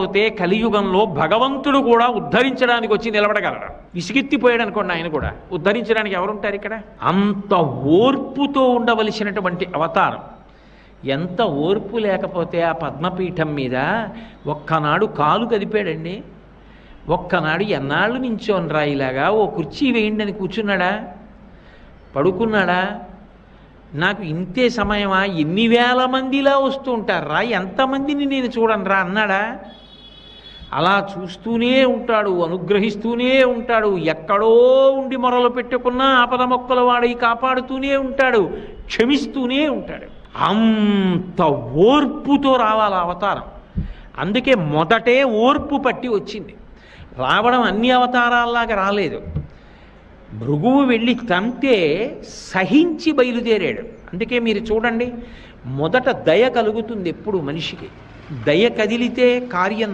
పోతే కలియుగంలో భగవంతుడు కూడా ఉద్ధరించడానికి వచ్చి నిలబడగలడు. విసిగెత్తిపోయాడు అనుకోండి, ఆయన కూడా ఉద్ధరించడానికి ఎవరుంటారు ఇక్కడ? అంత ఓర్పుతో ఉండవలసినటువంటి అవతారం. ఎంత ఓర్పు లేకపోతే ఆ పద్మపీఠం మీద ఒక్కనాడు కాలు కదిపాడండి. ఒక్కనాడు ఎన్నాళ్ళు నించోనరా ఇలాగా, ఓ కుర్చీ వేయండి అని కూర్చున్నాడా? పడుకున్నాడా? నాకు ఇంతే సమయమా, ఎన్ని వేల మందిలా వస్తూ ఉంటారా, ఎంతమందిని నేను చూడనరా అన్నాడా? అలా చూస్తూనే ఉంటాడు, అనుగ్రహిస్తూనే ఉంటాడు. ఎక్కడో ఉండి మొరలు పెట్టుకున్నా ఆపద మొక్కల వాడి కాపాడుతూనే ఉంటాడు, క్షమిస్తూనే ఉంటాడు. అంత ఓర్పుతో రావాలి అవతారం. అందుకే మొదటే ఓర్పు పట్టి వచ్చింది. రావడం అన్ని అవతారాల్లాగా రాలేదు. భృగువు వెళ్ళి తంతే సహించి బయలుదేరాడు. అందుకే మీరు చూడండి, మొదట దయ కలుగుతుంది ఎప్పుడు మనిషికి. దయ కదిలితే కార్యం